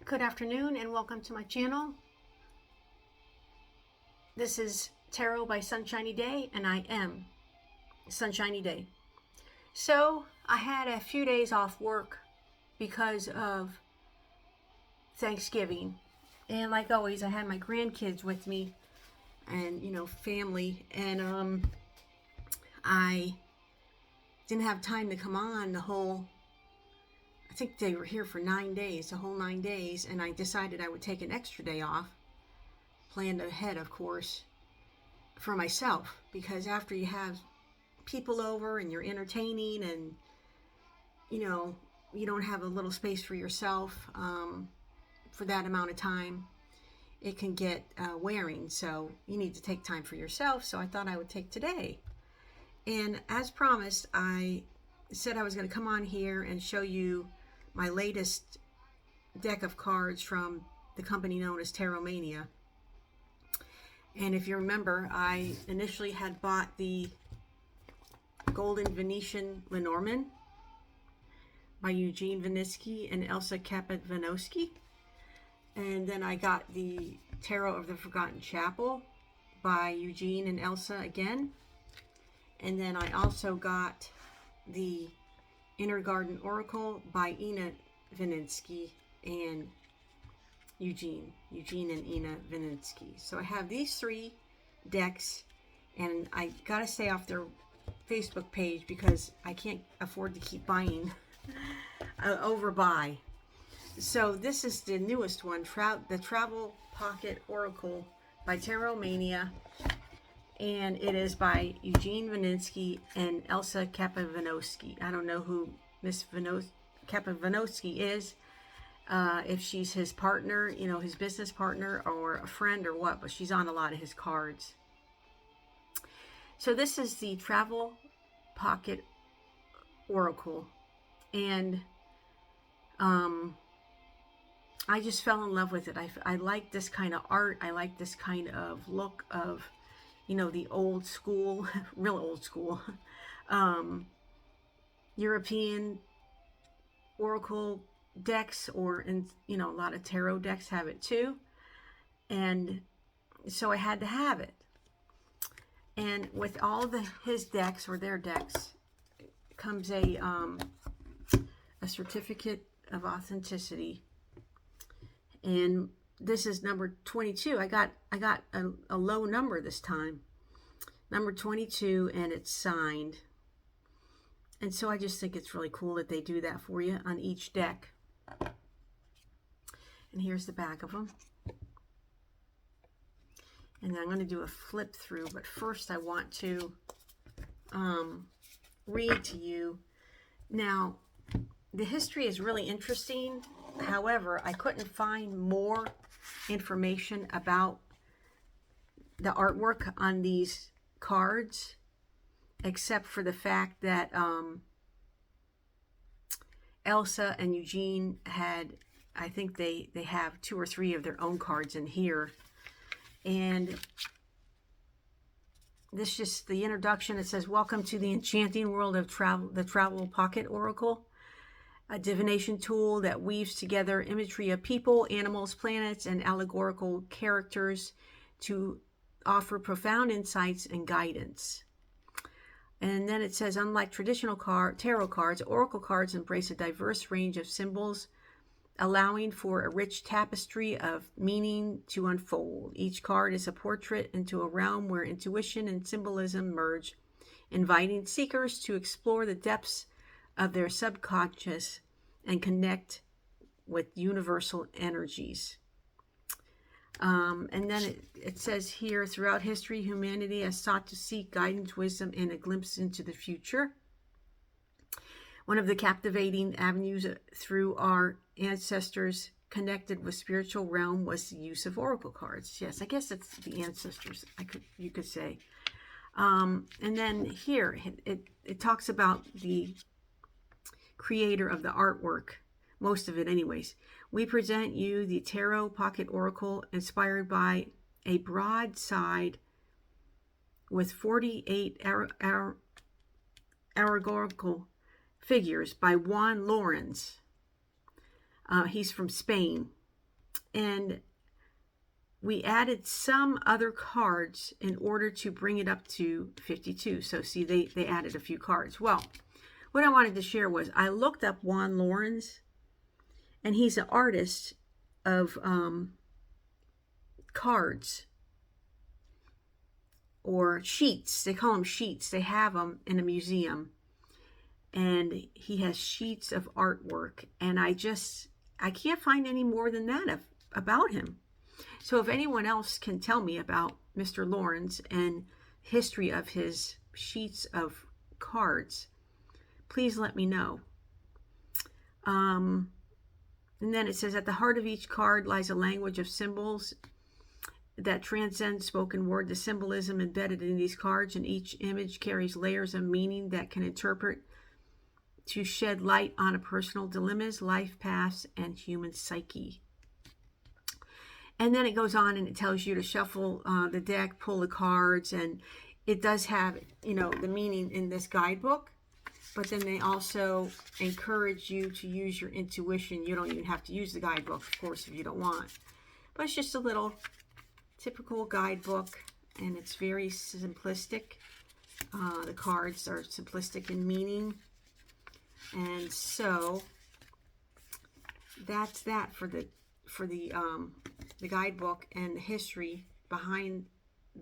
Good afternoon and welcome to my channel. This is Tarot by Sunshiny Day and I am Sunshiny Day. So I had a few days off work because of Thanksgiving, and like always I had my grandkids with me and family, and I didn't have time to come on I think they were here for 9 days, the whole 9 days, and I decided I would take an extra day off, planned ahead, of course, for myself, because after you have people over and you're entertaining and, you don't have a little space for yourself for that amount of time, it can get wearing, so you need to take time for yourself, so I thought I would take today. And as promised, I said I was going to come on here and show you my latest deck of cards from the company known as Tarot Mania. And if you remember, I initially had bought the Golden Venetian Lenormand by Eugene Vinitski and Elsa Khapatnukovski. And then I got the Tarot of the Forgotten Chapel by Eugene and Elsa again. And then I also got the Inner Garden Oracle by Vinitski and Eugene and Ina Vinitski. So I have these three decks, and I gotta stay off their Facebook page because I can't afford to keep buying overbuy. So this is the newest one, the Travel Pocket Oracle by Tarot Mania, and it is by Eugene Vinitski and Elsa Khapatnukovski. I don't know who Miss Khapatnukovski is, if she's his partner, his business partner, or a friend, or what, but she's on a lot of his cards. So this is the Travel Pocket Oracle, and I just fell in love with it. I like this kind of art. I like this kind of look of the old school, real old school, European oracle decks, or a lot of tarot decks have it too. And so I had to have it. And with all his decks, or their decks, comes a certificate of authenticity. And this is number 22. I got a low number this time, number 22, and it's signed. And so I just think it's really cool that they do that for you on each deck. And here's the back of them. And I'm going to do a flip through, but first I want to read to you. Now, the history is really interesting. However, I couldn't find more information about the artwork on these cards, except for the fact that Elsa and Eugene had, I think they have 2 or 3 of their own cards in here. And this just the introduction. It says, "Welcome to the enchanting world of the Travel Pocket Oracle, a divination tool that weaves together imagery of people, animals, planets, and allegorical characters to offer profound insights and guidance." And then it says, unlike traditional tarot cards, oracle cards embrace a diverse range of symbols, allowing for a rich tapestry of meaning to unfold. Each card is a portrait into a realm where intuition and symbolism merge, inviting seekers to explore the depths of their subconscious and connect with universal energies. And then it says here, throughout history, humanity has sought to seek guidance, wisdom, and a glimpse into the future. One of the captivating avenues through our ancestors connected with spiritual realm was the use of oracle cards. Yes, I guess it's the ancestors, you could say. And then here, it talks about the creator of the artwork, most of it anyways. "We present you the Tarot Pocket Oracle, inspired by a broadside with 48 allegorical figures by Juan Lorenz." He's from Spain. And we added some other cards in order to bring it up to 52. So see, they added a few cards. Well, what I wanted to share was I looked up Juan Lawrence, and he's an artist of cards or sheets. They call them sheets. They have them in a museum, and he has sheets of artwork, and I can't find any more than that about him. So if anyone else can tell me about Mr. Lawrence and history of his sheets of cards, please let me know. And then it says, at the heart of each card lies a language of symbols that transcends spoken word. The symbolism embedded in these cards, and each image carries layers of meaning that can interpret to shed light on a personal dilemmas, life paths, and human psyche. And then it goes on and it tells you to shuffle the deck, pull the cards, and it does have, the meaning in this guidebook. But then they also encourage you to use your intuition. You don't even have to use the guidebook, of course, if you don't want. But it's just a little typical guidebook, and it's very simplistic. The cards are simplistic in meaning. And so that's that for the guidebook and the history behind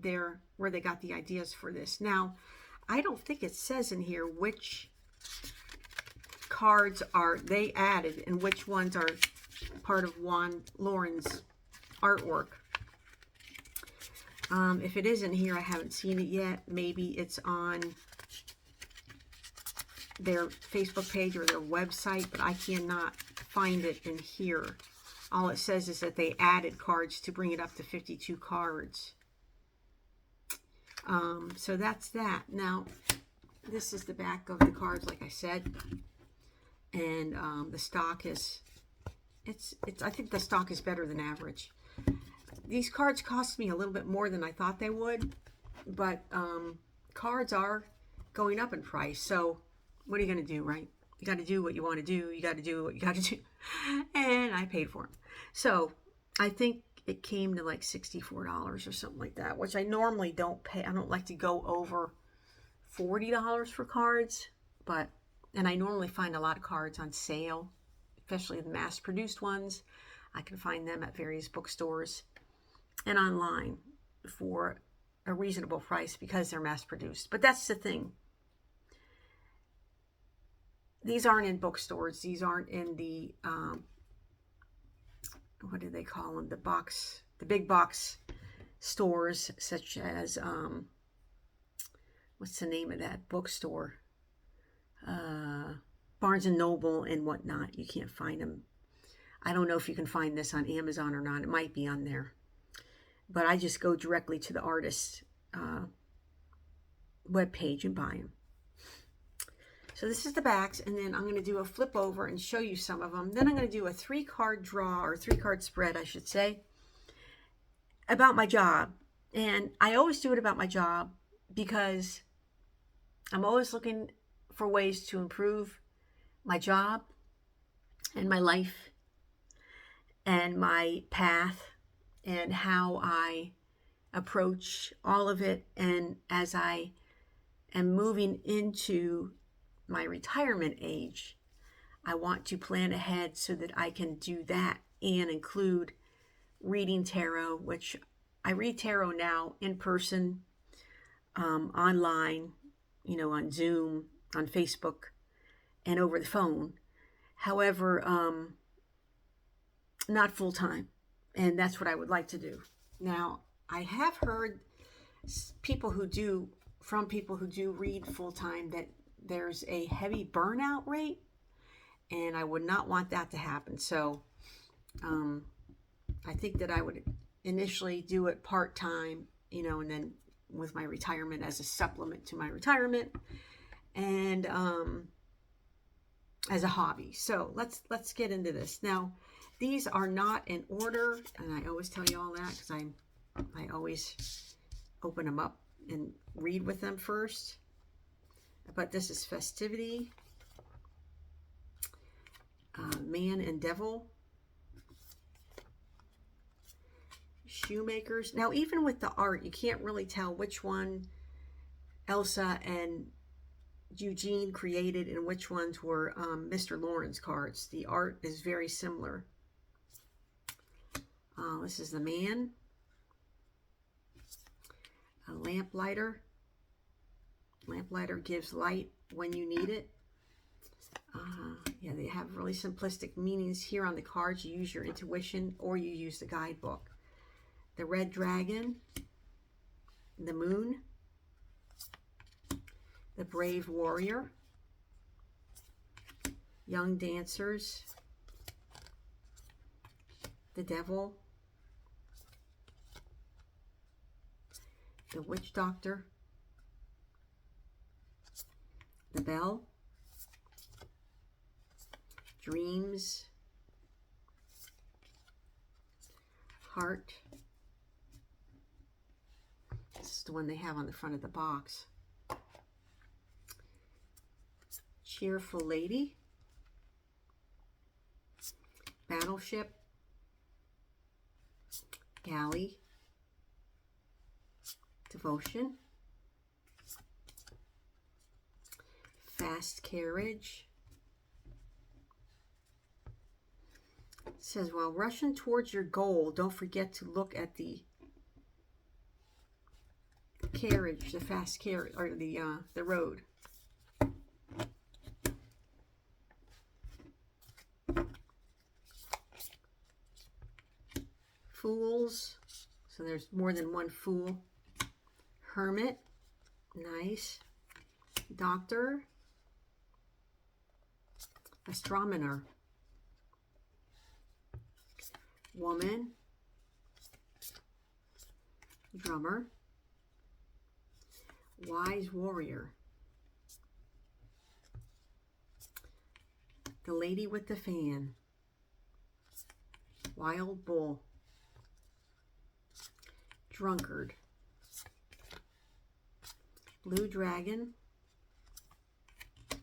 where they got the ideas for this. Now, I don't think it says in here which cards they added and which ones are part of Juan Lawrence's artwork. If it isn't here, I haven't seen it yet. Maybe it's on their Facebook page or their website, but I cannot find it in here. All it says is that they added cards to bring it up to 52 cards. So that's that. Now, this is the back of the cards, like I said. And the stock is, I think the stock is better than average. These cards cost me a little bit more than I thought they would. But cards are going up in price. So what are you going to do, right? You got to do what you want to do. You got to do what you got to do. And I paid for them. So I think it came to like $64 or something like that, which I normally don't pay. I don't like to go over $40 for cards, and I normally find a lot of cards on sale, especially the mass-produced ones. I can find them at various bookstores and online for a reasonable price because they're mass-produced. But that's the thing. These aren't in bookstores. These aren't in the, what do they call them? The big box stores, such as, what's the name of that bookstore? Barnes and Noble and whatnot. You can't find them. I don't know if you can find this on Amazon or not. It might be on there. But I just go directly to the artist's webpage and buy them. So this is the backs, and then I'm going to do a flip over and show you some of them. Then I'm going to do a 3-card draw, or 3-card spread, I should say, about my job. And I always do it about my job because I'm always looking for ways to improve my job and my life and my path and how I approach all of it. And as I am moving into my retirement age, I want to plan ahead so that I can do that and include reading tarot, which I read tarot now in person, online, on Zoom, on Facebook, and over the phone. However, not full time, and that's what I would like to do. Now, I have heard people who do read full time that there's a heavy burnout rate, and I would not want that to happen. So I think that I would initially do it part-time, and then with my retirement as a supplement to my retirement, and as a hobby. So let's get into this. Now, these are not in order, and I always tell you all that because I always open them up and read with them first. But this is Festivity, Man and Devil, shoemakers. Now, even with the art, you can't really tell which one Elsa and Eugene created and which ones were Mr. Lawrence cards. The art is very similar. This is the man. A lamplighter. Lamplighter gives light when you need it. Yeah, they have really simplistic meanings here on the cards. You use your intuition or you use the guidebook. The red dragon. The moon. The brave warrior. Young dancers. The devil. The witch doctor. The bell. Dreams. Heart. This is the one they have on the front of the box. Cheerful lady. Battleship. Galley. Devotion. Fast carriage. It says, while rushing towards your goal, don't forget to look at the carriage, the fast carriage, or the road. Fools. So there's more than one fool. Hermit. Nice. Doctor. Astronomer. Woman. Drummer. Wise warrior. The lady with the fan. Wild bull. Drunkard. Blue dragon.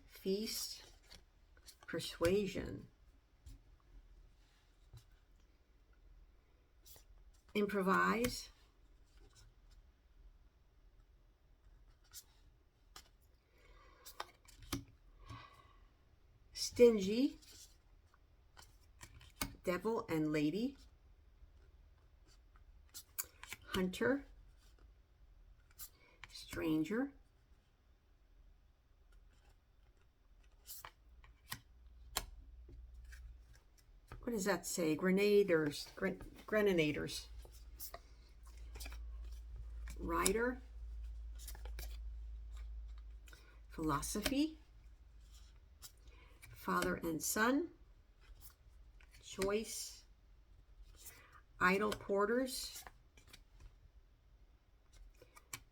Feast. Persuasion. Improvise. Stingy. Devil and lady. Hunter. Stranger. What does that say? Grenaders. Grenaders. Rider. Philosophy. Father and son. Choice. Idle porters.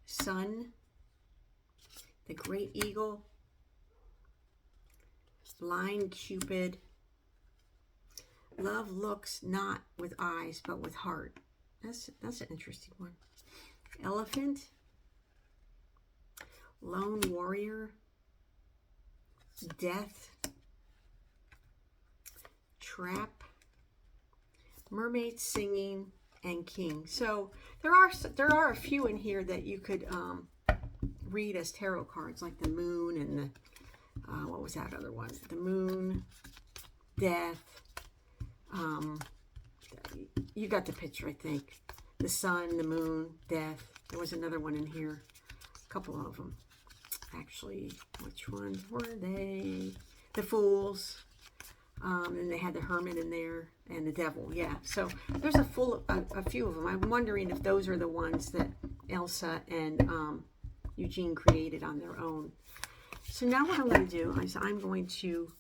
Sun. The great eagle. Blind Cupid. Love looks not with eyes but with heart. That's an interesting one. Elephant. Lone warrior. Death. Trap. Mermaid singing, and king. So there are a few in here that you could read as tarot cards, like the moon and the what was that other one? The moon, death. You got the picture, I think. The sun, the moon, death. There was another one in here. A couple of them, actually. Which ones were they? The fools. And they had the hermit in there and the devil. Yeah, so there's a few of them. I'm wondering if those are the ones that Elsa and Eugene created on their own. So now what I'm going to do is I'm going to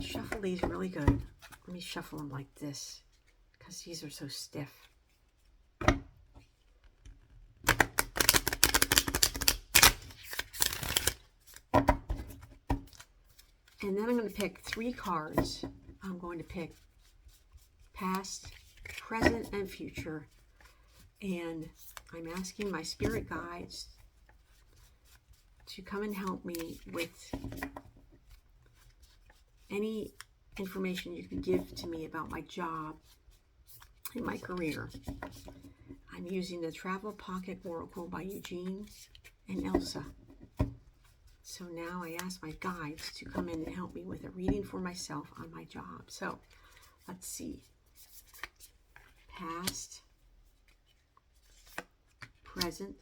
shuffle these really good. Let me shuffle them like this because these are so stiff. And then I'm going to pick 3 cards. I'm going to pick past, present, and future. And I'm asking my spirit guides to come and help me with any information you can give to me about my job and my career. I'm using the Travel Pocket Oracle by Eugene and Elsa. So now I ask my guides to come in and help me with a reading for myself on my job. So let's see. Past, present,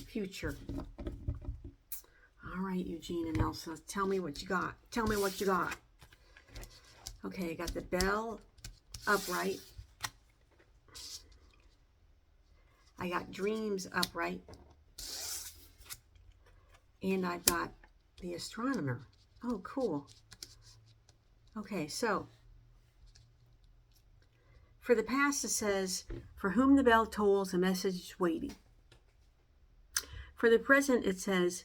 future. All right, Eugene and Elsa, tell me what you got. Tell me what you got. Okay, I got the bell upright. I got dreams upright. And I've got the astronomer. Oh, cool. Okay, so for the past, it says, for whom the bell tolls, a message is waiting. For the present, it says,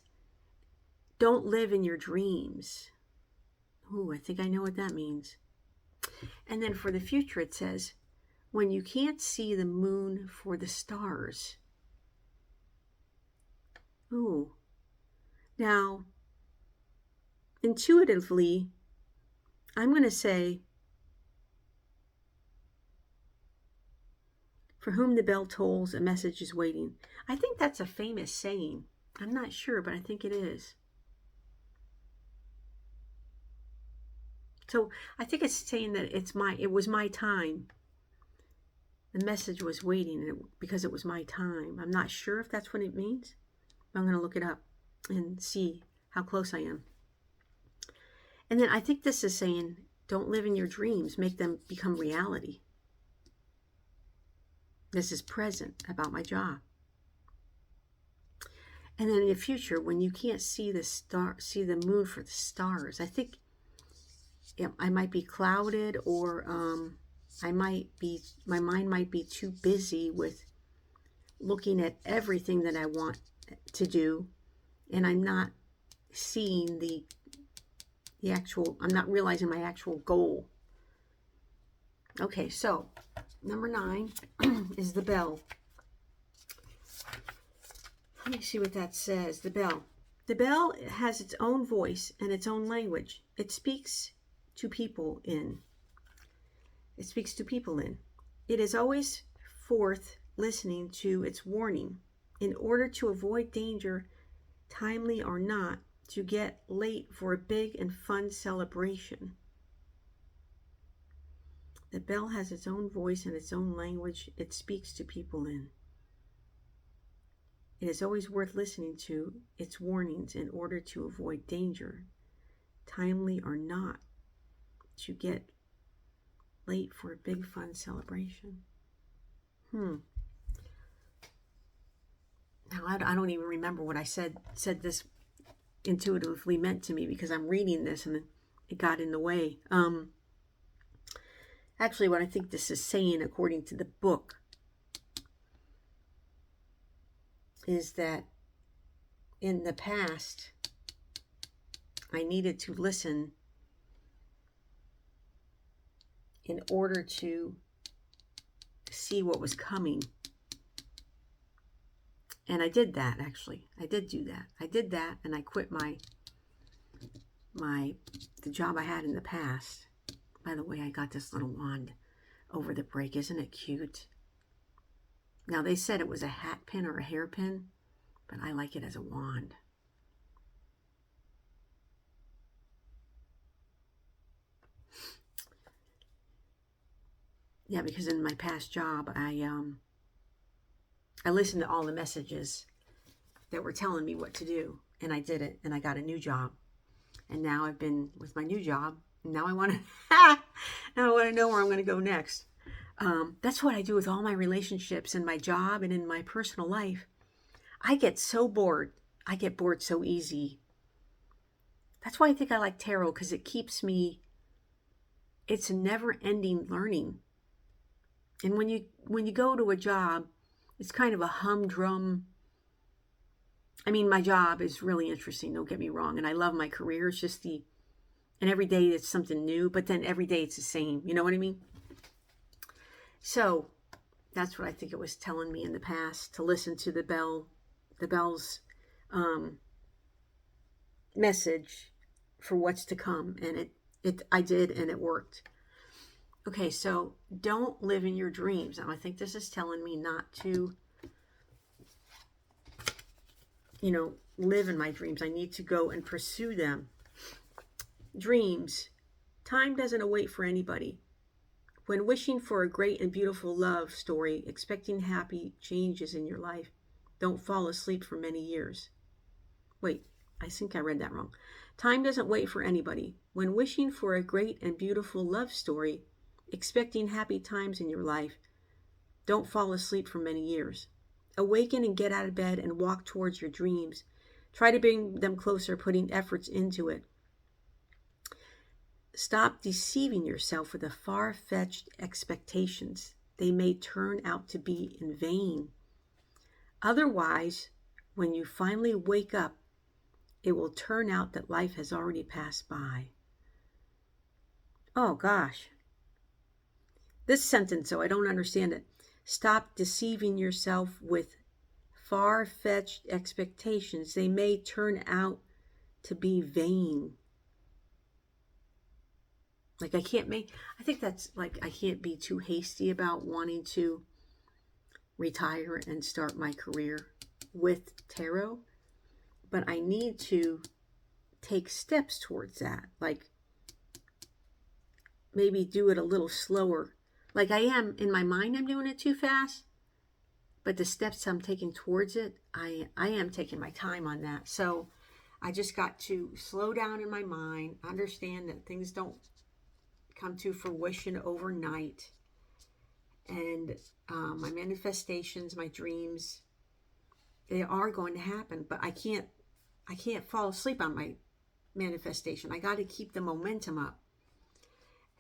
don't live in your dreams. Ooh, I think I know what that means. And then for the future, it says, when you can't see the moon for the stars. Ooh. Now, intuitively, I'm going to say, for whom the bell tolls, a message is waiting. I think that's a famous saying. I'm not sure, but I think it is. So I think it's saying that it was my time. The message was waiting because it was my time. I'm not sure if that's what it means. But I'm going to look it up and see how close I am. And then I think this is saying, don't live in your dreams, make them become reality. This is present about my job. And then in the future, when you can't see the moon for the stars, I think I might be clouded, or my mind might be too busy with looking at everything that I want to do, and I'm not seeing I'm not realizing my actual goal. Okay, so number 9 is the bell. Let me see what that says. The bell. The bell has its own voice and its own language. It speaks to people in. It is always forth listening to its warning in order to avoid danger, timely or not, to get late for a big and fun celebration. The bell has its own voice and its own language it speaks to people in. It is always worth listening to its warnings in order to avoid danger, timely or not, to get late for a big fun celebration. Now I don't even remember what I said this intuitively meant to me, because I'm reading this and it got in the way. Actually, what I think this is saying, according to the book, is that in the past, I needed to listen in order to see what was coming. And I did that, actually. I did do that. I did that, and I quit the job I had in the past. By the way, I got this little wand over the break. Isn't it cute? Now, they said it was a hat pin or a hairpin, but I like it as a wand. Yeah, because in my past job, I listened to all the messages that were telling me what to do, and I did it, and I got a new job. And now I've been with my new job, and now I want to know where I'm going to go next. That's what I do with all my relationships and my job and in my personal life. I get so bored. I get bored so easy. That's why I think I like tarot, because it keeps me, it's a never-ending learning. And when you go to a job, it's kind of a humdrum. I mean, my job is really interesting, don't get me wrong, and I love my career. It's just and every day it's something new, but then every day it's the same. You know what I mean? So that's what I think it was telling me in the past, to listen to the bell's message for what's to come. And I did, and it worked. Okay, so don't live in your dreams. And I think this is telling me not to, live in my dreams. I need to go and pursue them. Dreams. Time doesn't await for anybody. When wishing for a great and beautiful love story, expecting happy changes in your life, don't fall asleep for many years. Wait, I think I read that wrong. Time doesn't wait for anybody. When wishing for a great and beautiful love story, expecting happy times in your life, don't fall asleep for many years. Awaken and get out of bed and walk towards your dreams. Try to bring them closer, putting efforts into it. Stop deceiving yourself with the far-fetched expectations. They may turn out to be in vain. Otherwise, when you finally wake up, it will turn out that life has already passed by. Oh gosh. This sentence, though, I don't understand it. Stop deceiving yourself with far-fetched expectations. They may turn out to be vain. Like I think that's like I can't be too hasty about wanting to retire and start my career with tarot, but I need to take steps towards that. Like maybe do it a little slower. Like I am in my mind, I'm doing it too fast, but the steps I'm taking towards it, I am taking my time on that. So I just got to slow down in my mind, understand that things don't come to fruition overnight, and my manifestations, my dreams, they are going to happen, but I can't fall asleep on my manifestation. I got to keep the momentum up,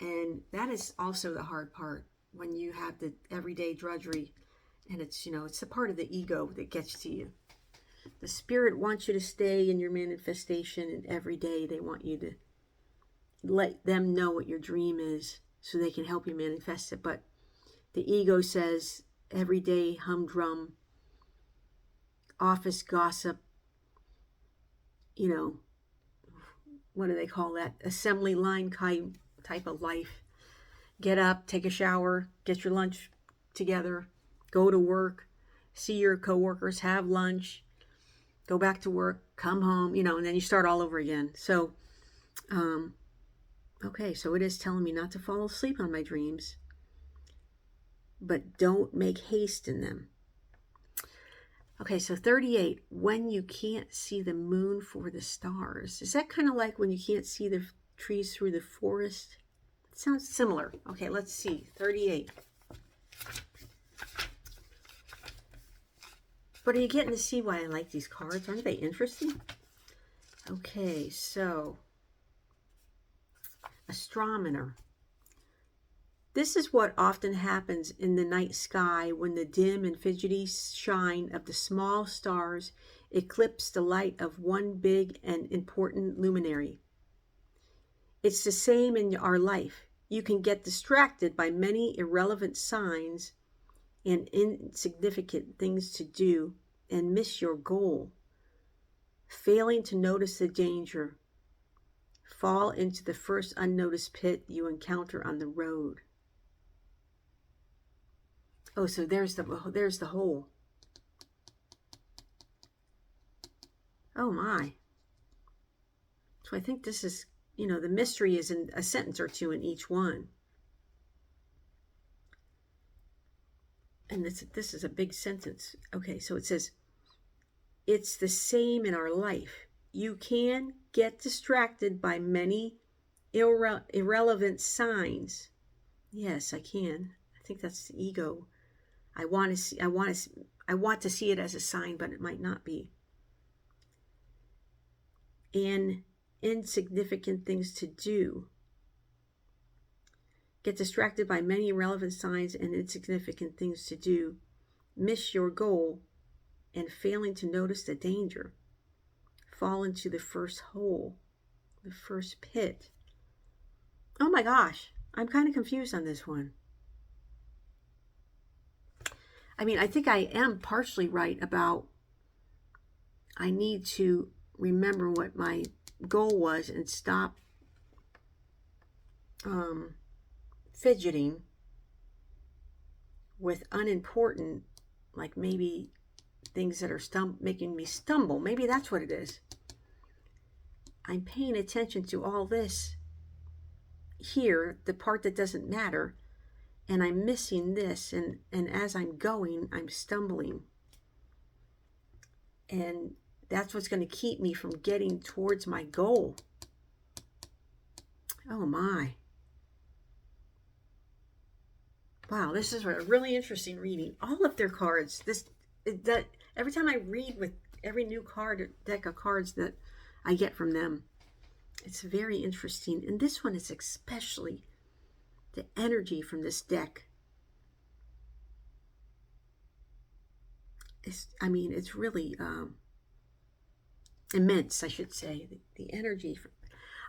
and that is also the hard part when you have the everyday drudgery, and it's it's the part of the ego that gets to you. The spirit wants you to stay in your manifestation, and every day they want you to let them know what your dream is so they can help you manifest it. But the ego says everyday humdrum, office gossip, what do they call that? Assembly line type of life. Get up, take a shower, get your lunch together, go to work, see your coworkers, have lunch, go back to work, come home, and then you start all over again. So, okay, so it is telling me not to fall asleep on my dreams, but don't make haste in them. Okay, so 38, when you can't see the moon for the stars. Is that kind of like when you can't see the trees through the forest? It sounds similar. Okay, let's see, 38. But are you getting to see why I like these cards? Aren't they interesting? Okay, so astronomer. This is what often happens in the night sky when the dim and fidgety shine of the small stars eclipse the light of one big and important luminary. It's the same in our life. You can get distracted by many irrelevant signs and insignificant things to do and miss your goal. Failing to notice the danger, fall into the first unnoticed pit you encounter on the road. Oh, so there's the hole. Oh my. So I think this is, the mystery is in a sentence or two in each one. And this is a big sentence. Okay, so it says, it's the same in our life. You can get distracted by many irrelevant signs. Yes, I can. I think that's the ego. I want to see it as a sign, but it might not be. And insignificant things to do. Get distracted by many irrelevant signs and insignificant things to do. Miss your goal and failing to notice the danger. Fall into the first hole, the first pit. Oh my gosh, I'm kind of confused on this one. I mean, I think I am partially right about I need to remember what my goal was and stop fidgeting with unimportant, like maybe things that are making me stumble. Maybe that's what it is. I'm paying attention to all this here, the part that doesn't matter, and I'm missing this, and as I'm going, I'm stumbling. And that's what's going to keep me from getting towards my goal. Oh my. Wow, this is a really interesting reading. All of their cards, that every time I read with every new deck of cards that I get from them, it's very interesting. And this one is especially the energy from this deck. It's really immense, I should say. The energy.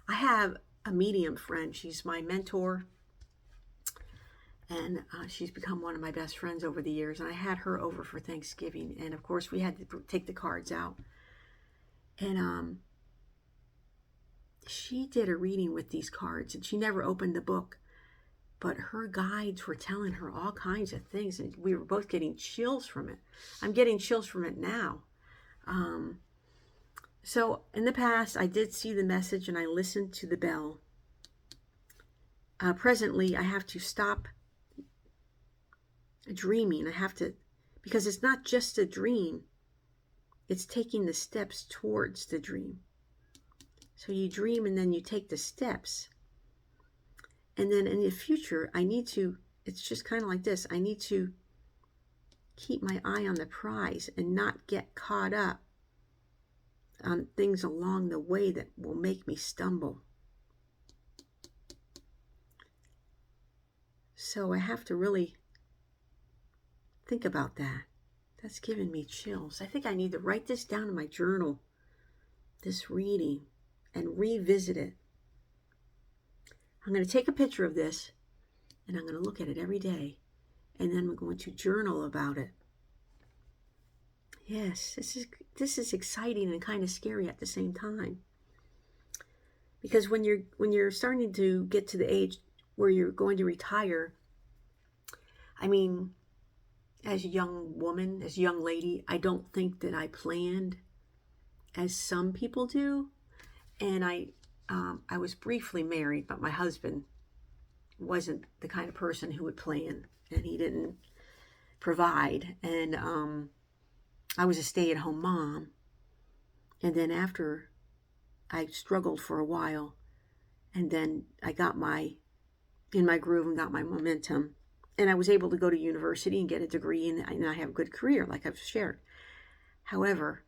I have a medium friend. She's my mentor. And she's become one of my best friends over the years. And I had her over for Thanksgiving. And of course, we had to take the cards out. And she did a reading with these cards. And she never opened the book. But her guides were telling her all kinds of things. And we were both getting chills from it. I'm getting chills from it now. So in the past, I did see the message and I listened to the bell. Presently, I have to stop dreaming. I have to, because it's not just a dream, it's taking the steps towards the dream. So you dream and then you take the steps. And then in the future, it's just kind of like this. I need to keep my eye on the prize and not get caught up on things along the way that will make me stumble. So I have to really think about that. That's giving me chills. I think I need to write this down in my journal, this reading, and revisit it. I'm going to take a picture of this, and I'm going to look at it every day, and then I'm going to journal about it. Yes, this is exciting and kind of scary at the same time. Because when you're starting to get to the age where you're going to retire, as a young woman, as a young lady, I don't think that I planned as some people do. And I was briefly married, but my husband wasn't the kind of person who would plan, and he didn't provide. And I was a stay-at-home mom. And then after, I struggled for a while, and then I got in my groove and got my momentum. And I was able to go to university and get a degree, and I have a good career, like I've shared. However,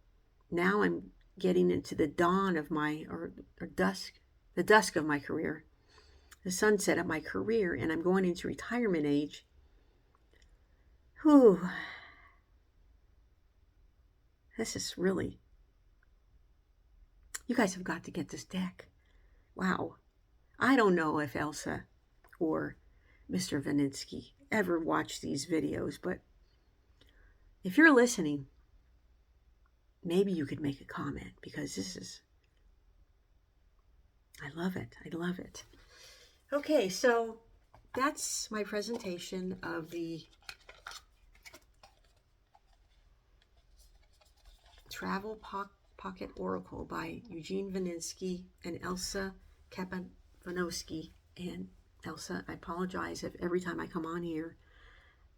now I'm getting into the dawn of the dusk of my career, the sunset of my career, and I'm going into retirement age. Whew. This is really, you guys have got to get this deck. Wow. I don't know if Elsa or Mr. Vinitski ever watched these videos, but if you're listening, maybe you could make a comment, because I love it. I love it. Okay, so that's my presentation of the Travel Pocket Oracle by Eugene Vinitski and Elsa Khapatnukovski. And Elsa, I apologize if every time I come on here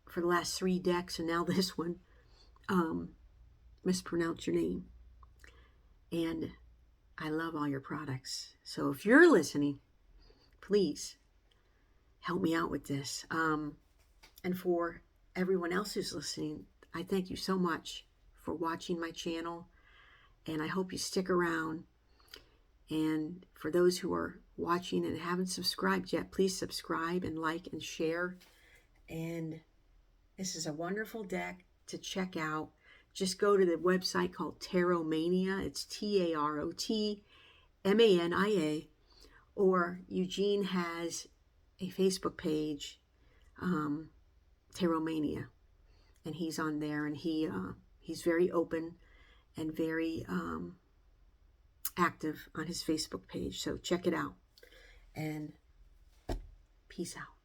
for the last 3 decks and now this one, mispronounce your name. And I love all your products. So if you're listening, please help me out with this. And for everyone else who's listening, I thank you so much for watching my channel. And I hope you stick around. And for those who are watching and haven't subscribed yet, please subscribe and like and share. And this is a wonderful deck to check out. Just go to the website called Tarotmania. It's TAROTMANIA. Or Eugene has a Facebook page, Tarotmania. And he's on there, and he's very open and very active on his Facebook page. So check it out. And Peace out.